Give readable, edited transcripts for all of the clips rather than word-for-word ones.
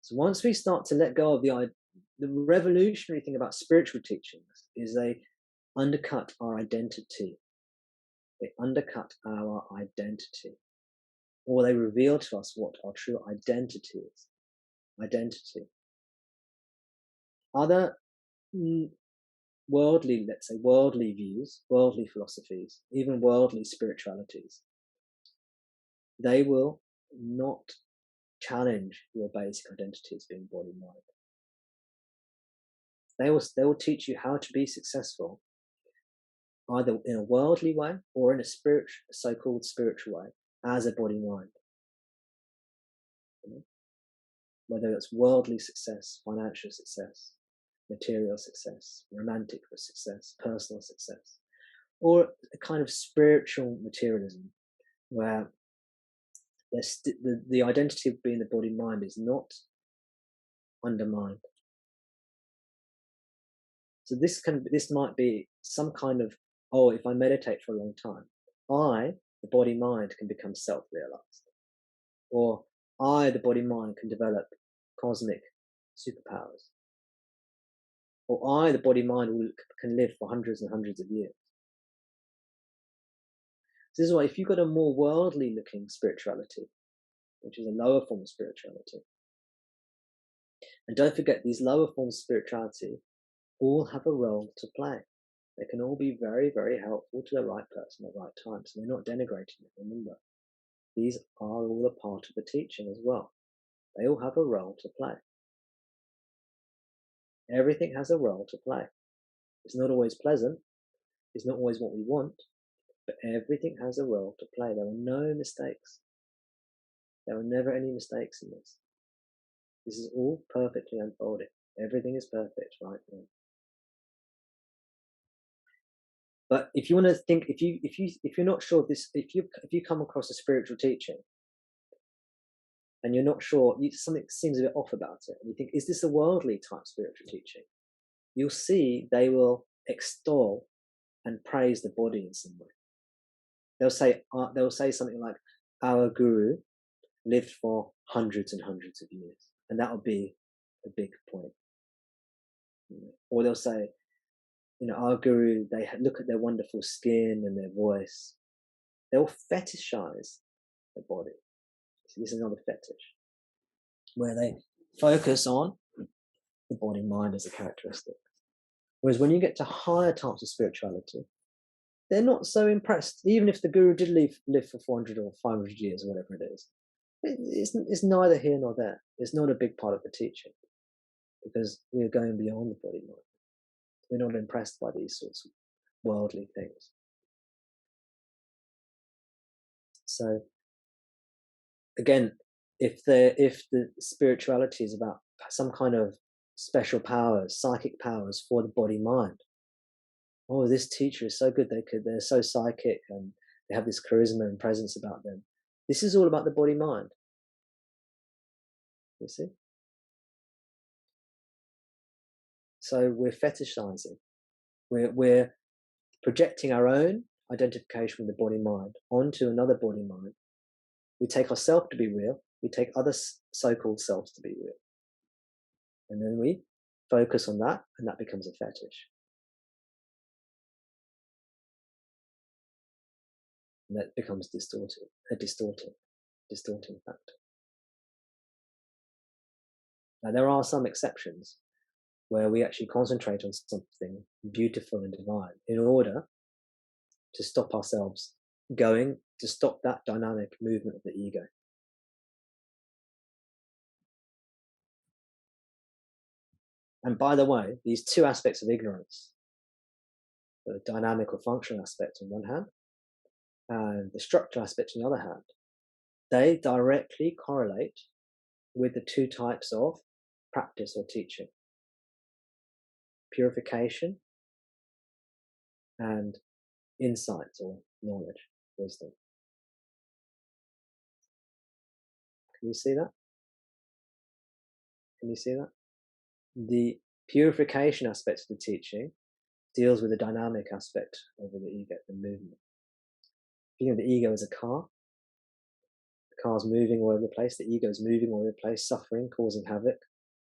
So once we start to let go of the revolutionary thing about spiritual teachings is they undercut our identity. They undercut our identity. Or they reveal to us what our true identity is. Identity. Other worldly, let's say, worldly views, worldly philosophies, even worldly spiritualities, they will not challenge your basic identity as being body mind. They will teach you how to be successful either in a worldly way or in a so-called spiritual way as a body mind. Whether it's worldly success, financial success, material success, romantic success, personal success, or a kind of spiritual materialism where the identity of being the body mind is not undermined. So this might be some kind of, oh, if I meditate for a long time, the body mind, can become self-realized, or the body mind, can develop cosmic superpowers, or the body mind, can live for hundreds and hundreds of years. This is why if you've got a more worldly looking spirituality, which is a lower form of spirituality, and don't forget, these lower forms of spirituality all have a role to play. They can all be very, very helpful to the right person at the right time. So we're not denigrating it, remember. These are all a part of the teaching as well. They all have a role to play. Everything has a role to play. It's not always pleasant. It's not always what we want. But everything has a role to play. There are no mistakes. There are never any mistakes in this. This is all perfectly unfolding. Everything is perfect right now. But if you want to think, if you're not sure this, if you come across a spiritual teaching and you're not sure, something seems a bit off about it, and you think, is this a worldly type spiritual teaching? You'll see they will extol and praise the body in some way. They'll say something like, our guru lived for hundreds and hundreds of years, and that will be a big point. Or they'll say, our guru, they look at their wonderful skin and their voice. They'll fetishize the body. So this is another fetish, where they focus on the body mind as a characteristic. Whereas when you get to higher types of spirituality, they're not so impressed. Even if the guru did live for 400 or 500 years or whatever it is, it's neither here nor there. It's not a big part of the teaching, because we're going beyond the body mind. We're not impressed by these sorts of worldly things. So again, if the spirituality is about some kind of special powers, psychic powers for the body mind, oh, this teacher is so good, they're so psychic and they have this charisma and presence about them. This is all about the body mind. You see? So we're fetishizing. We're projecting our own identification with the body mind onto another body mind. We take ourselves to be real. We take other so-called selves to be real. And then we focus on that, and that becomes a fetish. And that becomes a distorting factor. Now, there are some exceptions where we actually concentrate on something beautiful and divine in order to stop ourselves going, to stop that dynamic movement of the ego. And by the way, these two aspects of ignorance, the dynamic or functional aspect on one hand, and the structural aspect on the other hand, they directly correlate with the two types of practice or teaching: purification and insight or knowledge, wisdom. Can you see that? Can you see that? The purification aspect of the teaching deals with the dynamic aspect of the ego, the movement. If you think of the ego as a car car's moving all over the place, the ego's moving all over the place, suffering, causing havoc,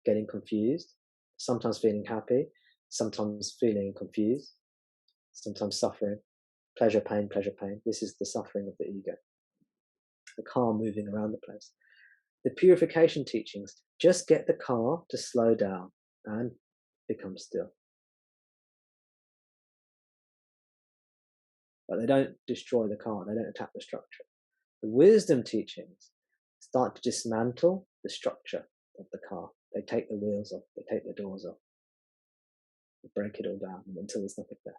getting confused, sometimes feeling happy, sometimes feeling confused, sometimes suffering, pleasure, pain, pleasure, pain. This is the suffering of the ego. The car moving around the place. The purification teachings just get the car to slow down and become still. But they don't destroy the car, they don't attack the structure. The wisdom teachings start to dismantle the structure of the car. They take the wheels off, they take the doors off, they break it all down until there's nothing left.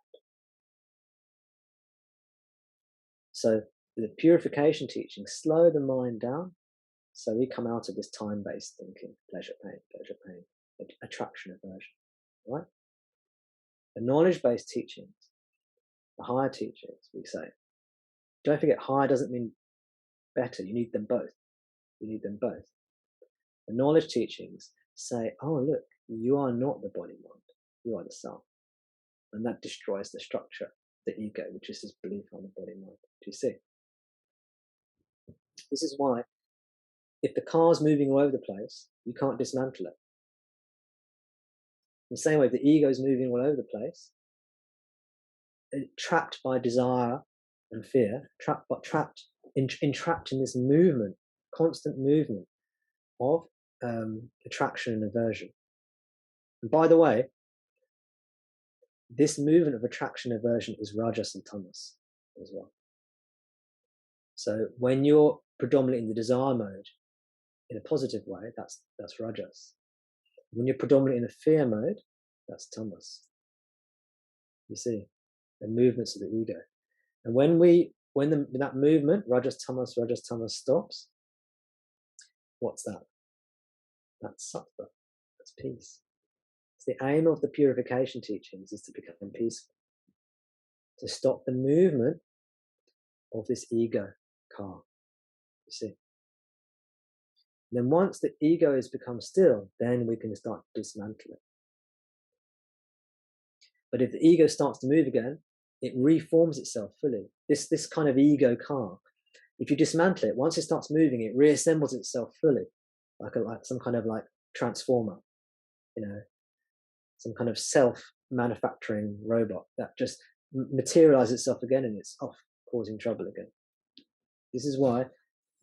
So the purification teachings slow the mind down, so we come out of this time-based thinking, pleasure, pain, attraction, aversion, right? The knowledge-based teachings, the higher teachings, we say, don't forget, higher doesn't mean better. You need them both. You need them both. The knowledge teachings say, oh, look, you are not the body mind. You are the self. And that destroys the structure, the ego, which is this belief on the body mind. Do you see? This is why if the car's moving all over the place, you can't dismantle it. In the same way, if the ego is moving all over the place, trapped by desire and fear, entrapped in this movement, constant movement of attraction and aversion. And by the way, this movement of attraction and aversion is rajas and tamas as well. So when you're predominantly in the desire mode, in a positive way, that's rajas. When you're predominantly in a fear mode, that's tamas. You see, the movements of the ego. And when that movement, rajas tamas stops, what's that? That's sattva. That's peace. So the aim of the purification teachings is to become peaceful, to stop the movement of this ego car. You see. And then once the ego has become still, then we can start to dismantle it. But if the ego starts to move again, it reforms itself fully. This kind of ego car, if you dismantle it, once it starts moving, it reassembles itself fully, like some kind of like transformer, some kind of self-manufacturing robot that just materializes itself again and it's off, causing trouble again. This is why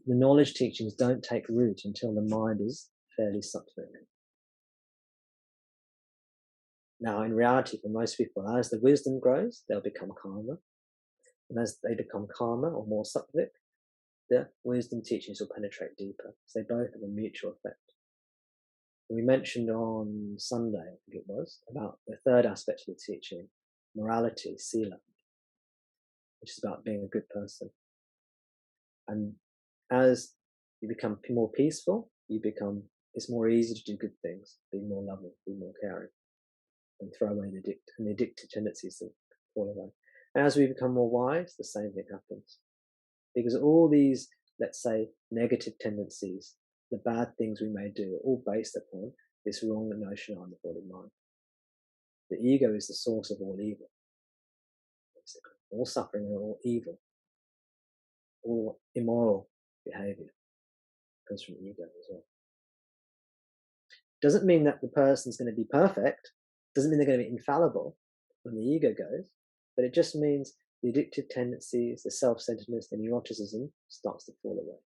the knowledge teachings don't take root until the mind is fairly sattvic. Now, in reality, for most people, as the wisdom grows, they'll become calmer. And as they become calmer or more sattvic, the wisdom teachings will penetrate deeper. So they both have a mutual effect. We mentioned on Sunday, I think it was, about the third aspect of the teaching, morality, sila, which is about being a good person. And as you become more peaceful, it's more easy to do good things, be more loving, be more caring, and throw away the addictive tendencies that fall away. And as we become more wise, the same thing happens. Because all these, let's say, negative tendencies, the bad things we may do, are all based upon this wrong notion on the body mind. The ego is the source of all evil. Basically. All suffering and all evil, all immoral behavior comes from ego as well. Doesn't mean that the person's going to be perfect, doesn't mean they're going to be infallible when the ego goes, but it just means the addictive tendencies, the self-centeredness, the neuroticism starts to fall away.